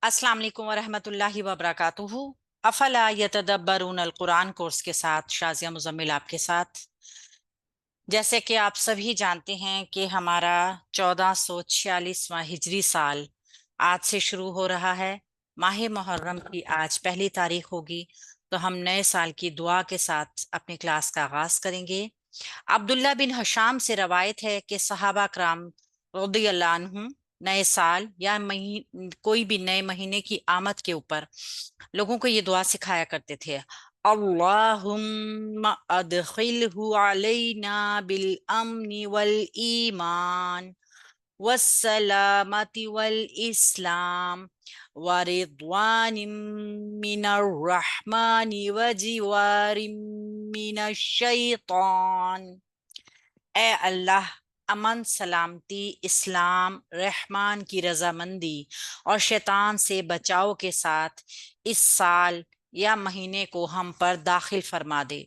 अस्सलाम वालेकुम वरहमतुल्लाहि वबरकातुहू। अफला यतदब्बरून अल कुरान कोर्स के साथ शाजिया मुजम्मिल आपके साथ। जैसे कि आप सभी जानते हैं कि हमारा 1446वां हिजरी साल आज से शुरू हो रहा है। माह मुहर्रम की आज पहली तारीख होगी, तो हम नए साल की दुआ के साथ अपनी क्लास का आगाज करेंगे। अब्दुल्ला बिन हशाम से रवायत है कि सहाबा कराम रज़ियल्लाहु अन्हुम नए साल या कोई भी नए महीने की आमद के ऊपर लोगों को ये दुआ सिखाया करते थे। अल्लाहुम्मा अदखिलहु अलैना बिल अम्नि वल ईमान वस्सलामति वल इस्लाम व रिद्वानिम मिनर रहमानि व जिवारिम मिनश शैतान। ए अल्लाह, अमन, सलामती, इस्लाम, रहमान की रजामंदी और शैतान से बचाव के साथ इस साल या महीने को हम पर दाखिल फरमा दे।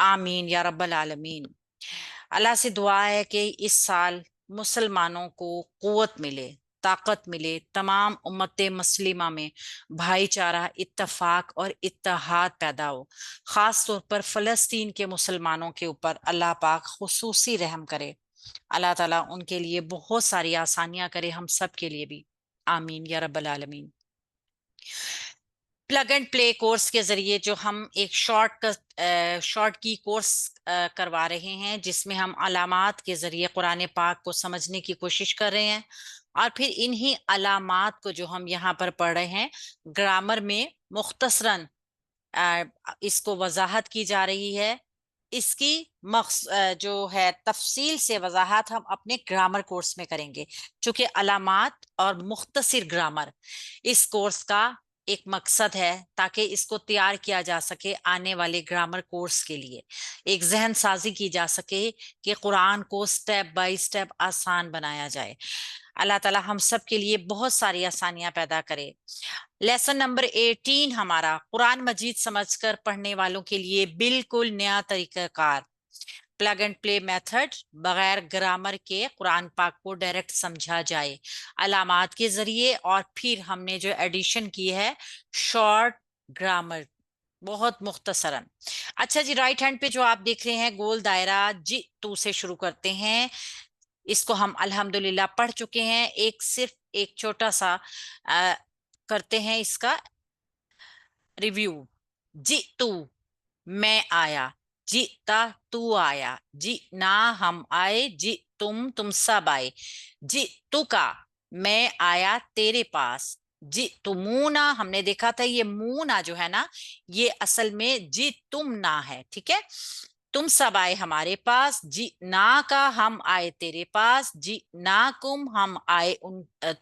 आमीन या रब्बल आलमीन। अल्लाह से दुआ है कि इस साल मुसलमानों को कुव्वत मिले, ताकत मिले, तमाम उम्मत मुस्लिमा में भाईचारा, इत्तफाक और इत्तेहाद पैदा हो। खास तौर पर फलस्तीन के मुसलमानों के ऊपर अल्लाह पाक खुसूसी रहम करे। अल्लाह ताला उनके लिए बहुत सारी आसानियां करे, हम सब के लिए भी। आमीन या रब्बल आलमीन। प्लग एंड प्ले कोर्स के जरिए जो हम एक शॉर्ट की कोर्स करवा रहे हैं, जिसमें हम अलामात के जरिए कुरान पाक को समझने की कोशिश कर रहे हैं, और फिर इन्हीं अलामात को जो हम यहाँ पर पढ़ रहे हैं, ग्रामर में मुख्तसरन इसको वजाहत की जा रही है। इसकी जो है तफसील से वजाहत हम अपने ग्रामर कोर्स में करेंगे, चूंकि अलामात और मुख्तसर ग्रामर इस कोर्स का एक मकसद है, ताकि इसको तैयार किया जा सके आने वाले ग्रामर कोर्स के लिए, एक जहन साजी की जा सके कि कुरान को स्टेप बाय स्टेप आसान बनाया जाए। अल्लाह ताला हम सब के लिए बहुत सारी आसानियां पैदा करे। लेसन नंबर 18 हमारा कुरान मजीद समझकर पढ़ने वालों के लिए बिल्कुल नया तरीकाकार, प्लग एंड प्ले मेथड, बगैर ग्रामर के कुरान पाक को डायरेक्ट समझा जाए अलामात के जरिए, और फिर हमने जो एडिशन की है शॉर्ट ग्रामर, बहुत मुख्तसरन। अच्छा जी, राइट हैंड पे जो आप देख रहे हैं गोल दायरा, जी तू से शुरू करते हैं। इसको हम अल्हम्दुलिल्लाह पढ़ चुके हैं। सिर्फ एक छोटा सा आ, करते हैं इसका रिव्यू। जी तू, मैं आया। जीता, तू आया। जी ना, हम आए। जी तुम सब आए। जी तू का, मैं आया तेरे पास। जी तुमूना, हमने देखा था ये मूना जो है ना, ये असल में जी तुम ना है, ठीक है। तुम सब आए हमारे पास। जी ना का, हम आए तेरे पास। जी ना कुम, हम आए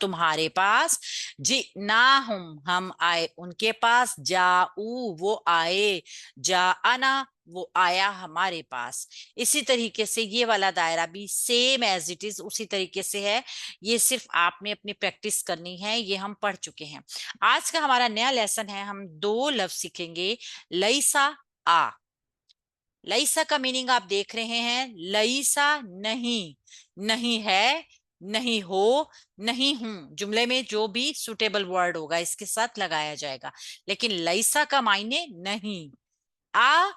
तुम्हारे पास। जी ना हम आए उनके पास। जाऊ, वो आए। जा आना, वो आया हमारे पास। इसी तरीके से ये वाला दायरा भी सेम एज इट इज उसी तरीके से है। ये सिर्फ आप में अपनी प्रैक्टिस करनी है, ये हम पढ़ चुके हैं। आज का हमारा नया लेसन है, हम दो लफ्ज सीखेंगे। लईसा, आ। लईसा का मीनिंग आप देख रहे हैं। लईसा नहीं, नहीं है, नहीं हो, नहीं हूं, जुमले में जो भी सुटेबल वर्ड होगा इसके साथ लगाया जाएगा। लेकिन लईसा का मायने नहीं। आ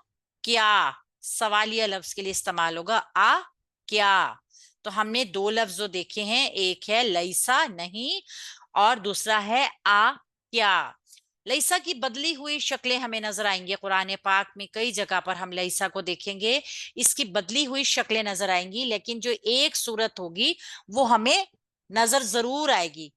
क्या, सवालिया लफ्ज के लिए इस्तेमाल होगा। आ क्या। तो हमने दो लफ्ज जो देखे हैं, एक है लईसा नहीं, और दूसरा है आ क्या। लईसा की बदली हुई शक्लें हमें नजर आएंगी कुरान पाक में, कई जगह पर हम लईसा को देखेंगे, इसकी बदली हुई शक्लें नजर आएंगी, लेकिन जो एक सूरत होगी वो हमें नजर जरूर आएगी,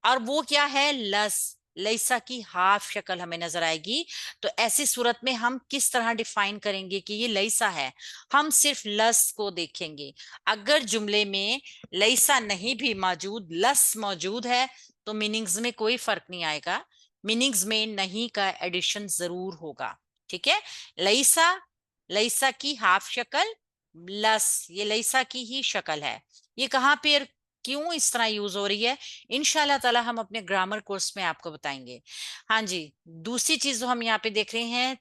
और वो क्या है, लस। लईसा की हाफ शक्ल हमें नजर आएगी। तो ऐसी सूरत में हम किस तरह डिफाइन करेंगे कि ये लईसा है, हम सिर्फ लस को देखेंगे। अगर जुमले में लईसा नहीं भी मौजूद, लस मौजूद है, तो मीनिंग्स में कोई फर्क नहीं आएगा, मीनिंग्स में नहीं का एडिशन जरूर होगा, ठीक है। लईसा, लईसा की हाफ शक्ल, लस ये लईसा की ही शक्ल है। ये कहाँ पे क्यों इस तरह यूज हो रही है, इंशाल्लाह ताला हम अपने ग्रामर कोर्स में आपको बताएंगे। हाँ जी। दूसरी चीज जो हम यहाँ पे देख रहे हैं,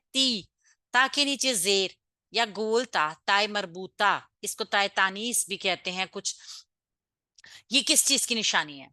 ता के नीचे जेर या गोल ता, ताय मरबूता, इसको ताय तानीस भी कहते हैं कुछ। ये किस चीज की निशानी है,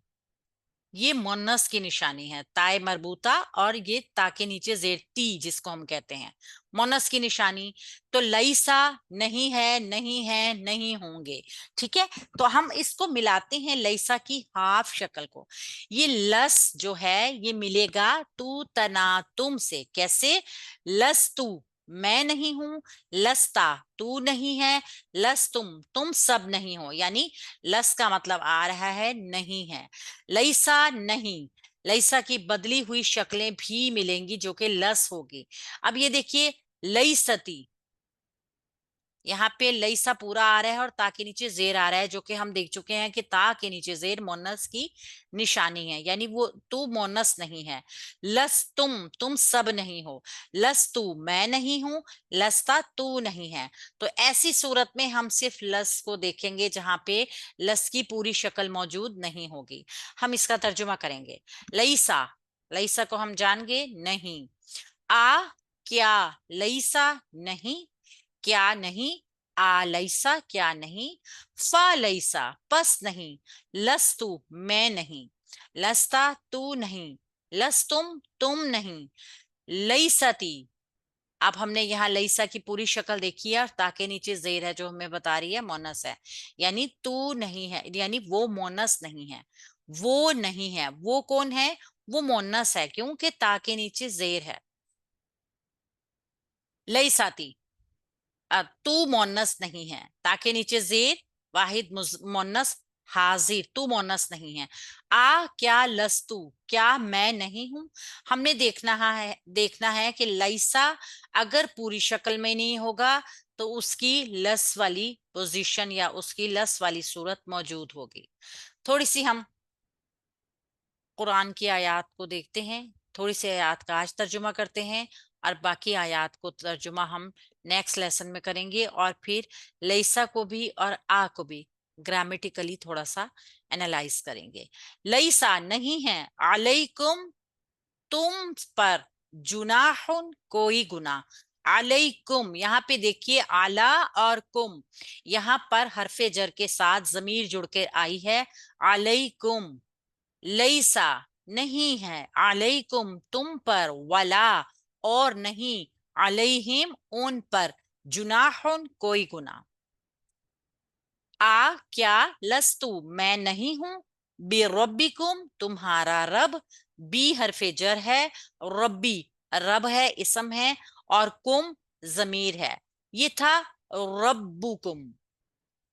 ये मुन्नस की निशानी है, ताए मरबूता और ये ता के नीचे जेर ती जिसको हम कहते हैं, मुन्नस की निशानी। तो लईसा नहीं है, नहीं है, नहीं होंगे। ठीक है, तो हम इसको मिलाते हैं लईसा की हाफ शक्ल को। ये लस जो है ये मिलेगा तू तना तुम से। कैसे? लस तू मैं नहीं हूं, लस्ता तू नहीं है, लस तुम सब नहीं हो। यानी लस का मतलब आ रहा है नहीं है। लईसा नहीं, लईसा की बदली हुई शक्लें भी मिलेंगी जो कि लस होगी। अब ये देखिए लईसती, यहाँ पे लईसा पूरा आ रहा है और ता के नीचे जेर आ रहा है, जो कि हम देख चुके हैं कि ता के नीचे जेर मोनस की निशानी है, यानी वो तू मोनस नहीं है। लस तुम सब नहीं हो, लस तू मैं नहीं हूं, लसता तू नहीं है। तो ऐसी सूरत में हम सिर्फ लस को देखेंगे जहां पे लस की पूरी शक्ल मौजूद नहीं होगी। हम इसका तर्जुमा करेंगे। लईसा, लईसा को हम जान गए नहीं। आ क्या, लईसा नहीं, क्या नहीं, आलैसा क्या नहीं, फालैसा पस नहीं, लस्तु मैं नहीं, लस्ता तू नहीं, लस्तुम तुम नहीं, लैसती। अब हमने यहाँ लईसा की पूरी शक्ल देखी है, ताके नीचे जेर है जो हमें बता रही है मोनस है, यानी तू नहीं है, यानी वो मोनस नहीं है, वो नहीं है। वो कौन है? वो मोनस है, क्योंकि ताके नीचे जेर है। लईसाती, तू मोनस नहीं है, ताके नीचे जेर वाहिद मोनस हाजिर, तू मोनस नहीं है। आ क्या लस्तू, क्या मैं नहीं हूं। हमने देखना है कि लैसा अगर पूरी शक्ल में नहीं होगा तो उसकी लस वाली पोजीशन या उसकी लस वाली सूरत मौजूद होगी। थोड़ी सी हम कुरान की आयत को देखते हैं, थोड़ी सी आयत का आज तर्जुमा करते हैं, और बाकी आयत को तर्जुमा हम नेक्स्ट लेसन में करेंगे, और फिर लईसा को भी और आ को भी ग्रामेटिकली थोड़ा सा एनालाइज करेंगे। लईसा नहीं है, अलैकुम तुम पर, जुनाहुन कोई गुना, अलैकुम यहाँ पे देखिए आला और कुम, यहाँ पर हरफे जर के साथ जमीर जुड़ के आई है, अलैकुम। लईसा नहीं है, अलैकुम तुम पर, वला और नहीं, अलैहिम उन पर, जुनाहुन कोई गुना। आ क्या, लस्तु मैं नहीं हूं, बी रब्बिकुम तुम्हारा रब, बी हरफे जर है, रब्बी रब है इसम है, और कुम जमीर है। ये था रब्बुकुम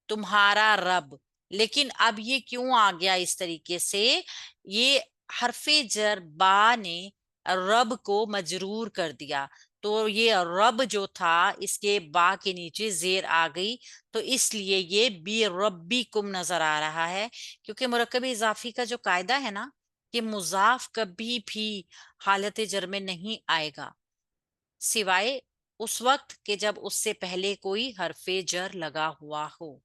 तुम्हारा रब। लेकिन अब ये क्यों आ गया इस तरीके से? ये हरफे जर बा ने रब को मजरूर कर दिया, तो ये रब जो था इसके बा के नीचे जेर आ गई, तो इसलिए ये बी रब्बी कुम नजर आ रहा है। क्योंकि मुरक्कब इजाफी का जो कायदा है ना, कि मुजाफ कभी भी हालत जर में नहीं आएगा, सिवाय उस वक्त के जब उससे पहले कोई हरफे जर लगा हुआ हो।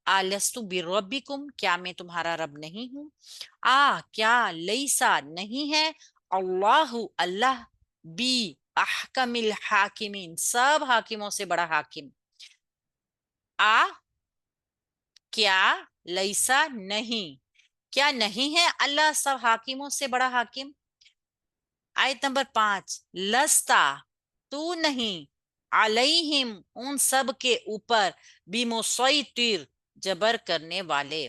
आलस्तु बिरब्बिकुम क्या मैं तुम्हारा रब नहीं हूं। आ क्या लईसा नहीं है, अल्लाहु अल्लाह, बी अहकमिल हाकिमीन सब हाकिमों से बड़ा हाकिम। आ क्या लईसा नहीं, क्या नहीं है अल्लाह सब हाकिमों से बड़ा हाकिम। आयत नंबर 5, लस्ता तू नहीं, अलैहिम उन सब के ऊपर, बिमुसैतिर जबर करने वाले।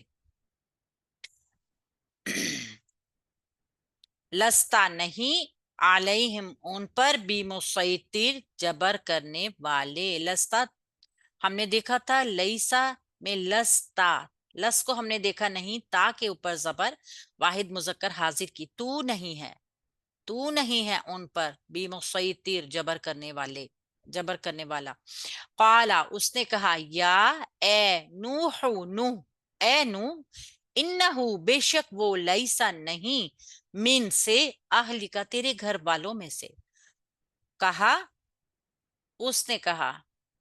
लस्ता नहीं, अलैहिम उन पर, बिमुसैतिर जबर करने वाले। लस्ता हमने देखा था लईसा में लस्ता, लस को हमने देखा नहीं, ता के ऊपर जबर वाहिद मुजक्कर हाजिर की, तू नहीं है, तू नहीं है उन पर, बेमुसैतिर जबर करने वाले, जबर करने वाला। काला उसने कहा, या ए नूह नूह, ए नूह, इन्नहु बेशक वो, लईसा नहीं, मिन से, अहली का तेरे घर वालों में से। कहा, उसने कहा,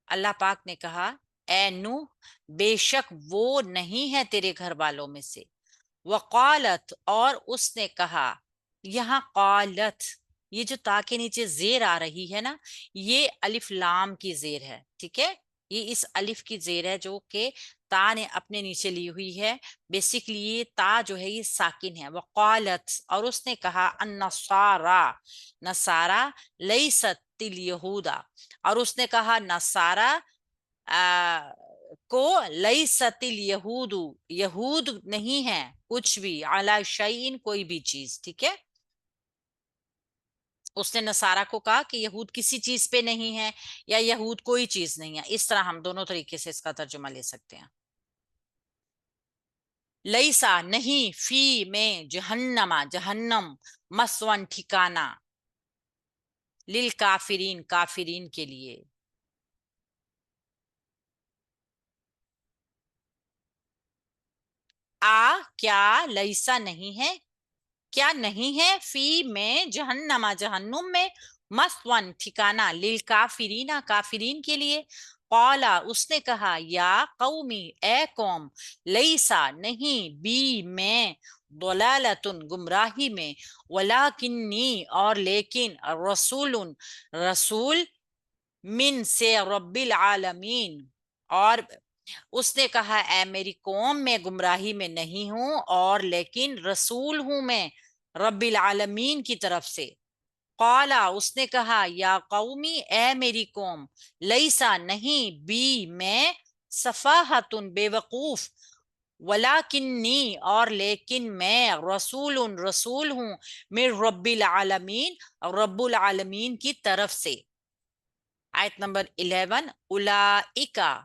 अल्लाह पाक ने कहा, ए नूह बेशक वो नहीं है तेरे घर वालों में से। वकालत और उसने कहा, यहाँ कालत, ये जो ता के नीचे जेर आ रही है ना, ये अलिफ लाम की जेर है। ठीक है, ये इस अलिफ की जेर है जो कि تا نے اپنے نیچے لی ہوئی ہے. بیسکلی یہ تا جو ہے یہ ساکن ہے. وقالت اور اس نے کہا النصارا نصارا لیست الیہودا اور اس نے کہا نصارا کو لیست الیہود یہود نہیں ہے کچھ بھی علی شیء کوئی بھی چیز. ٹھیک ہے اس نے نصارہ کو کہا کہ یہود کسی چیز پہ نہیں ہے یا یہود کوئی چیز نہیں ہے. اس طرح ہم دونوں طریقے سے اس کا ترجمہ لے سکتے ہیں. لیسا نہیں فی میں جہنما جہنم مسون ٹھکانہ للکافرین کافرین کے لیے. کیا لیسا نہیں ہے کیا نہیں ہے فی میں جہنما جہنم میں مسون ٹھکانہ للکافرین کافرین کے لیے. قالا اس نے کہا یا قومی اے قوم لیسا نہیں بی میں ضلالتن گمراہی میں ولیکنی اور لیکن رسول رسول من سے رب العالمین اور اس نے کہا اے میری قوم میں گمراہی میں نہیں ہوں اور لیکن رسول ہوں میں رب العالمین کی طرف سے. قالا اس نے کہا یا قومی اے میری قوم لیسا نہیں بی میں سفاہتن بے وقوف ولیکنی اور لیکن میں رسول رسول ہوں من رب العالمین رب العالمین کی طرف سے. آیت نمبر 11 اولئکا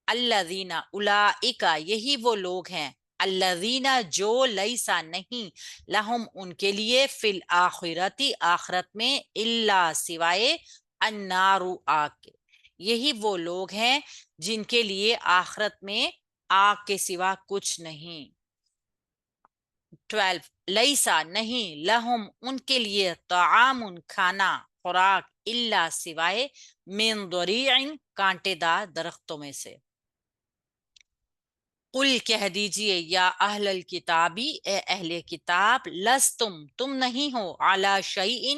الذین اولئکا یہی وہ لوگ ہیں الذین جو لیسا نہیں لہم ان کے لیے فی الآخرتی آخرت میں الا سوائے النار آگ کے. یہی وہ لوگ ہیں جن کے لیے آخرت میں آگ کے سوا کچھ نہیں. 12 لیسا نہیں لہم ان کے لیے طعام کھانا خوراک الا سوائے من ضریع کانٹے دار درختوں میں سے. قل کہہ دیجئے یا اہل الکتابی اے اہل کتاب لستم تم نہیں ہو علی شیء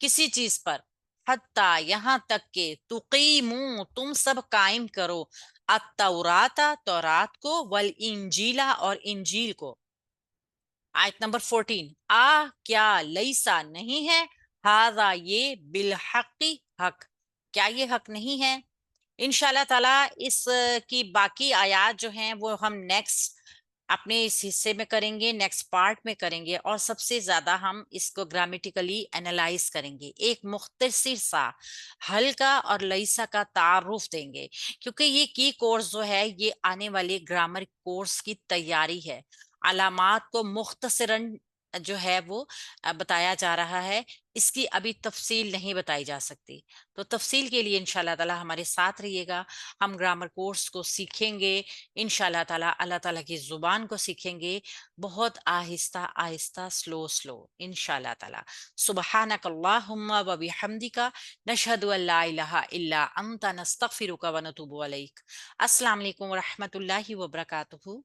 کسی چیز پر حتی یہاں تک کہ تقیموا تم سب قائم کرو التورات تورات کو والانجیل اور انجیل کو. آیت نمبر 14 کیا لیسا نہیں ہے ہذا یہ بالحق حق کیا یہ حق نہیں ہے. انشاءاللہ تعالی اس کی باقی آیات جو ہیں وہ ہم نیکسٹ اپنے اس حصے میں کریں گے نیکسٹ پارٹ میں کریں گے اور سب سے زیادہ ہم اس کو گرامیٹیکلی انالائز کریں گے. ایک مختصر سا ہلکا اور لیسا کا تعارف دیں گے کیونکہ یہ کی کورس جو ہے یہ آنے والے گرامر کورس کی تیاری ہے. علامات کو مختصراً جو ہے وہ بتایا جا رہا ہے اس کی ابھی تفصیل نہیں بتائی جا سکتی. تو تفصیل کے لیے انشاءاللہ تعالی ہمارے ساتھ رہیے گا. ہم گرامر کورس کو سیکھیں گے انشاءاللہ تعالی اللہ تعالی کی زبان کو سیکھیں گے بہت آہستہ آہستہ سلو انشاءاللہ تعالی. سبحانک اللہم و بحمدک نشہد ان لا الہ الا انت نستغفرک و نتوب الیک. السلام علیکم و رحمۃ اللہ وبرکاتہ.